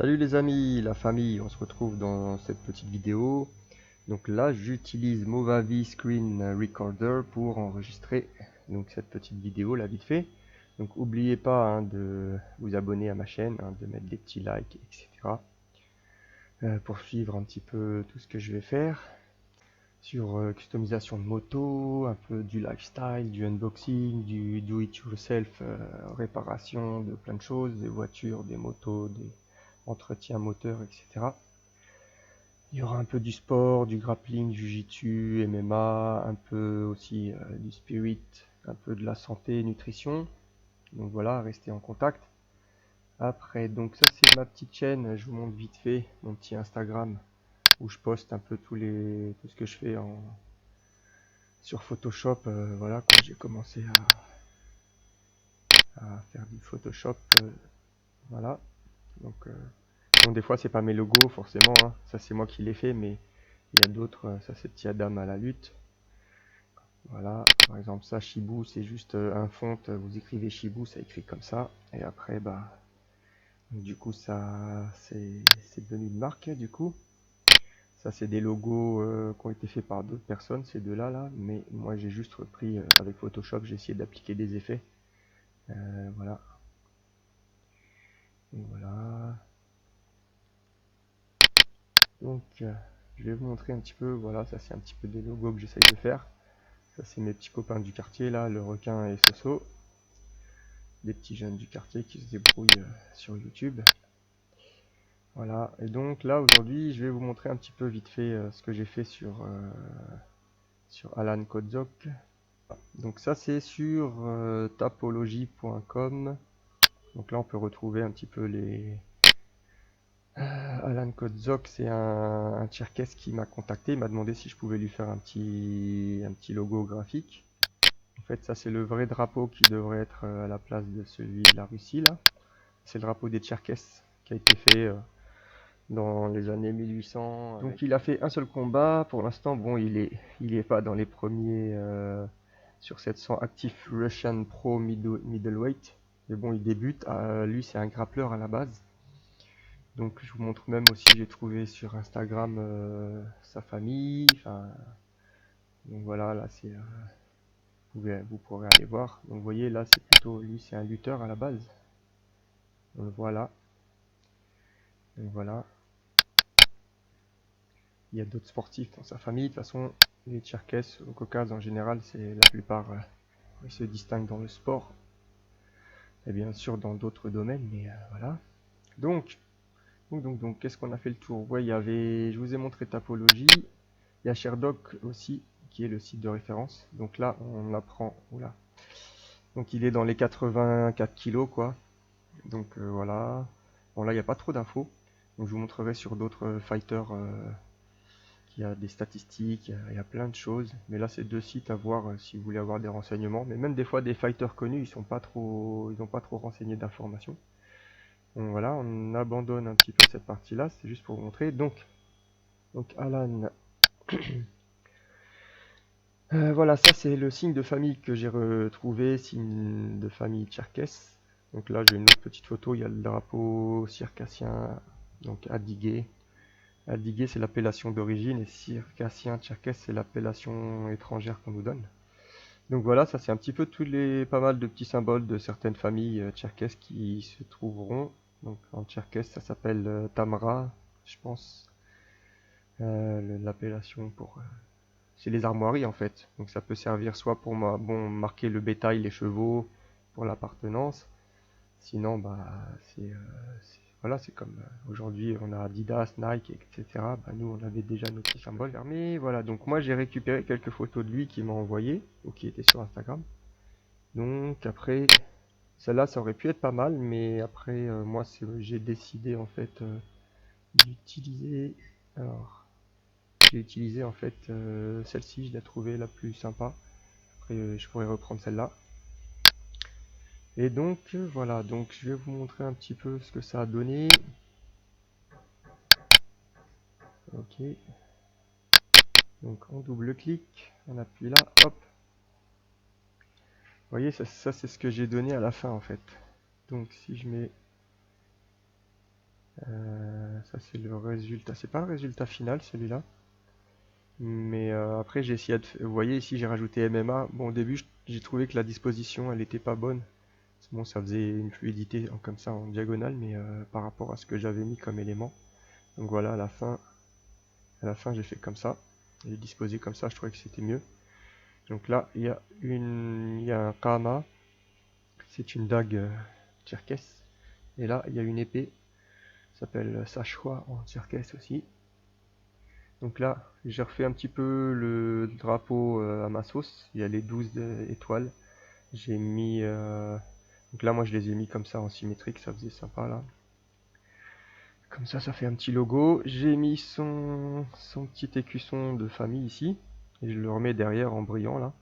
Salut les amis, la famille, on se retrouve dans cette petite vidéo. Donc là, j'utilise Movavi Screen Recorder pour enregistrer donc cette petite vidéo là vite fait. Donc n'oubliez pas de vous abonner à ma chaîne, de mettre des petits likes, etc. Pour suivre un petit peu tout ce que je vais faire sur customisation de moto, un peu du lifestyle, du unboxing, du do it yourself, réparation de plein de choses, des voitures, des motos, des entretien moteur, etc. Il y aura un peu du sport, du grappling, du jiu-jitsu, MMA, un peu aussi du spirit, un peu de la santé, nutrition. Donc voilà, restez en contact. Après, donc ça c'est ma petite chaîne, je vous montre vite fait mon petit Instagram où je poste un peu tout ce que je fais sur Photoshop. Voilà, quand j'ai commencé à faire du Photoshop, voilà. Donc bon, des fois c'est pas mes logos forcément, ça c'est moi qui l'ai fait, mais il y a d'autres, ça c'est petit Adam à la lutte. Voilà, par exemple ça Shibu c'est juste un font, vous écrivez Shibu, ça écrit comme ça, et après bah du coup ça c'est devenu une marque du coup. Ça c'est des logos qui ont été faits par d'autres personnes, ces deux-là là, mais moi j'ai juste repris avec Photoshop, j'ai essayé d'appliquer des effets. Voilà. Donc voilà. Donc je vais vous montrer un petit peu, voilà, ça c'est un petit peu des logos que j'essaye de faire. Ça c'est mes petits copains du quartier là, le requin et Soso. Des petits jeunes du quartier qui se débrouillent sur YouTube. Voilà, et donc là aujourd'hui je vais vous montrer un petit peu vite fait ce que j'ai fait sur Alan Kodzok. Donc ça c'est sur tapology.com. Donc là on peut retrouver un petit peu les... Alan Kodzok, c'est un Tcherkesse qui m'a contacté, il m'a demandé si je pouvais lui faire un petit logo graphique. En fait ça c'est le vrai drapeau qui devrait être à la place de celui de la Russie là. C'est le drapeau des Tcherkesses qui a été fait dans les années 1800. Donc il a fait un seul combat. Pour l'instant, bon, il est pas dans les premiers sur 700 actifs Russian Pro Middleweight. Mais bon, il débute. Lui, c'est un grappleur à la base. Donc je vous montre même aussi, j'ai trouvé sur Instagram sa famille. Enfin, donc voilà, là c'est, vous pourrez aller voir. Donc vous voyez là, c'est plutôt lui, c'est un lutteur à la base. Donc voilà. Donc voilà. Il y a d'autres sportifs dans sa famille. De toute façon, les Tcherkesses au Caucase en général, c'est la plupart ils se distinguent dans le sport et bien sûr dans d'autres domaines, mais voilà. Donc, qu'est-ce qu'on a fait le tour? Ouais, il y avait, je vous ai montré Tapology. Il y a Sherdock aussi, qui est le site de référence. Donc là, on apprend. Oula. Donc il est dans les 84 kilos, quoi. Donc voilà. Bon là, il n'y a pas trop d'infos. Donc je vous montrerai sur d'autres fighters. Il y a des statistiques, il y a plein de choses. Mais là, c'est deux sites à voir si vous voulez avoir des renseignements. Mais même des fois, des fighters connus, ils n'ont pas trop renseigné d'informations. Donc voilà, on abandonne un petit peu cette partie-là. C'est juste pour vous montrer. Donc Alan. Voilà, ça c'est le signe de famille que j'ai retrouvé, signe de famille tcherkesse. Donc là, j'ai une autre petite photo. Il y a le drapeau circassien, donc Adigé. Adigé, c'est l'appellation d'origine, et circassien tcherkesse, c'est l'appellation étrangère qu'on nous donne. Donc voilà, ça c'est un petit peu pas mal de petits symboles de certaines familles tcherkesses qui se trouveront. Donc en tcherkesse, ça s'appelle Tamra, je pense. L'appellation pour... c'est les armoiries en fait. Donc ça peut servir soit pour marquer le bétail, les chevaux, pour l'appartenance. Sinon, bah, voilà, c'est comme aujourd'hui on a Adidas, Nike, etc. Bah, nous on avait déjà nos petits symboles. Mais voilà, donc moi j'ai récupéré quelques photos de lui qui m'a envoyé ou qui étaient sur Instagram. Donc après, celle-là ça aurait pu être pas mal, mais après moi j'ai décidé en fait d'utiliser. Alors, j'ai utilisé en fait celle-ci, je l'ai trouvée la plus sympa. Après, je pourrais reprendre celle-là. Et donc voilà, donc je vais vous montrer un petit peu ce que ça a donné. Ok. Donc on double-clique, on appuie là, hop. Vous voyez, ça c'est ce que j'ai donné à la fin en fait. Donc si je mets Ça c'est le résultat, c'est pas le résultat final celui-là. Mais après j'ai essayé de... Vous voyez ici j'ai rajouté MMA. Bon au début j'ai trouvé que la disposition elle était pas bonne. Bon ça faisait une fluidité comme ça en diagonale, mais par rapport à ce que j'avais mis comme élément. Donc voilà à la fin j'ai fait comme ça. J'ai disposé comme ça, je trouvais que c'était mieux. Donc là il y a un kama, c'est une dague tcherkesse. Et là il y a une épée, ça s'appelle Sashwa en tcherkesse aussi. Donc là, j'ai refait un petit peu le drapeau à ma sauce. Il y a les 12 étoiles. J'ai mis... Donc là, moi, je les ai mis comme ça en symétrique. Ça faisait sympa, là. Comme ça fait un petit logo. J'ai mis son petit écusson de famille ici. Et je le remets derrière en brillant, là.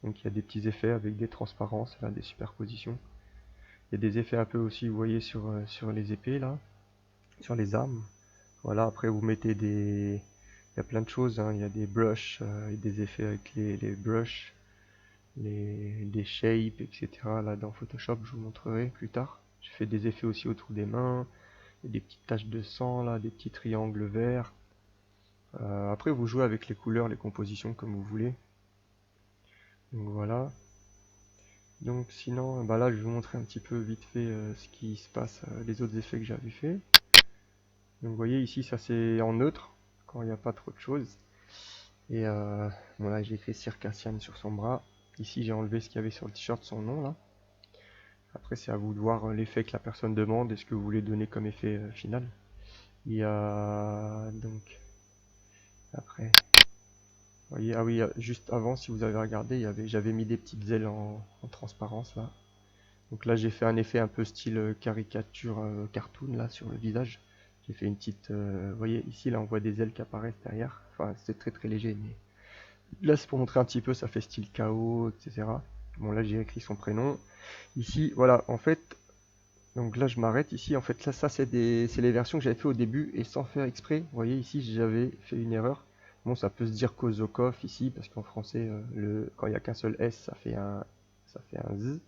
Donc il y a des petits effets avec des transparences, là, des superpositions. Il y a des effets un peu aussi, vous voyez, sur les épées, là. Sur les armes. Voilà, après vous mettez des... Il y a plein de choses, hein. Il y a des brushes, et des effets avec les brushes, des shapes, etc. Là dans Photoshop, je vous montrerai plus tard. J'ai fait des effets aussi autour des mains, et des petites taches de sang, là, des petits triangles verts. Après vous jouez avec les couleurs, les compositions comme vous voulez. Donc voilà. Donc sinon, bah là je vais vous montrer un petit peu vite fait ce qui se passe, les autres effets que j'avais fait. Donc vous voyez ici ça c'est en neutre, quand il n'y a pas trop de choses. Et bon là j'ai écrit Circassian sur son bras. Ici j'ai enlevé ce qu'il y avait sur le t-shirt, son nom là. Après c'est à vous de voir l'effet que la personne demande et ce que vous voulez donner comme effet final. Il y a donc après, vous voyez, ah oui, juste avant si vous avez regardé, j'avais mis des petites ailes en transparence là. Donc là j'ai fait un effet un peu style caricature cartoon là sur le visage. J'ai fait une petite, vous voyez ici là on voit des ailes qui apparaissent derrière. Enfin c'est très très léger mais là c'est pour montrer un petit peu, ça fait style chaos, etc. Bon là j'ai écrit son prénom. Ici voilà en fait, donc là je m'arrête ici. En fait là ça c'est les versions que j'avais fait au début et sans faire exprès. Vous voyez ici j'avais fait une erreur. Bon ça peut se dire Kozokov ici parce qu'en français quand il n'y a qu'un seul S ça fait un Z.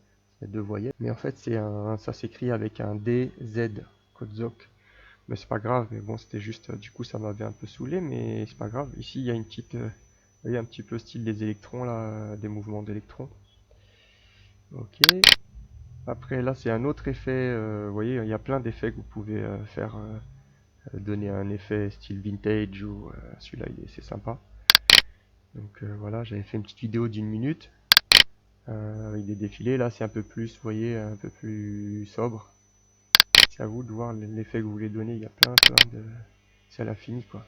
Il y a deux voyelles. Mais en fait ça s'écrit avec un D, Z, Kozok. Mais c'est pas grave, mais bon c'était juste, du coup ça m'avait un peu saoulé, mais c'est pas grave. Ici il y a une petite, vous voyez un petit peu style des électrons là, des mouvements d'électrons. Ok. Après là c'est un autre effet, vous voyez il y a plein d'effets que vous pouvez faire, donner un effet style vintage ou celui-là c'est sympa. Donc voilà, j'avais fait une petite vidéo d'une minute avec des défilés. Là c'est un peu plus, vous voyez, un peu plus sobre. C'est à vous de voir l'effet que vous voulez donner. Il y a plein de... C'est à l'infini quoi.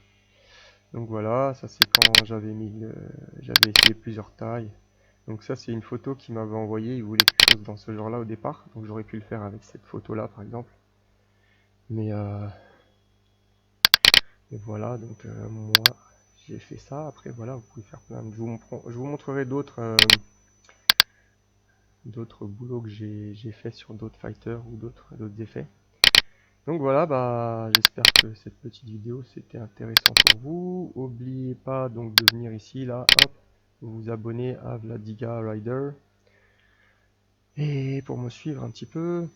Donc voilà, ça c'est quand j'avais essayé plusieurs tailles. Donc ça c'est une photo qu'il m'avait envoyé, il voulait quelque chose dans ce genre là au départ. Donc j'aurais pu le faire avec cette photo là par exemple. Mais et voilà, donc moi j'ai fait ça. Après voilà, vous pouvez faire plein de... Je vous montrerai d'autres boulots que j'ai fait sur d'autres fighters ou d'autres effets. Donc voilà, bah j'espère que cette petite vidéo c'était intéressant pour vous. N'oubliez pas donc de venir ici, là, hop, vous abonner à Vladiga Rider. Et pour me suivre un petit peu.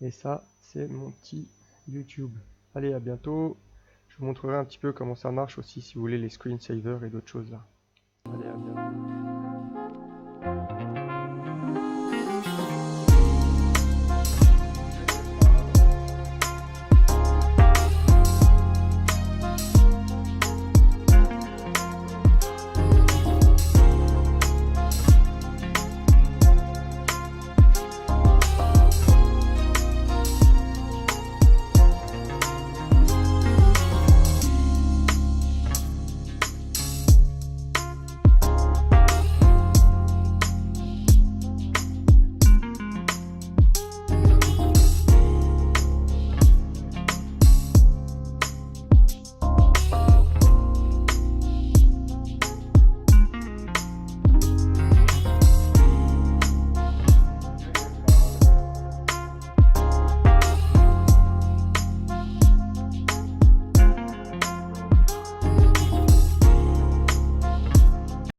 Et ça, c'est mon petit YouTube. Allez, à bientôt. Je vous montrerai un petit peu comment ça marche aussi si vous voulez les screensavers et d'autres choses là. Allez, à bientôt.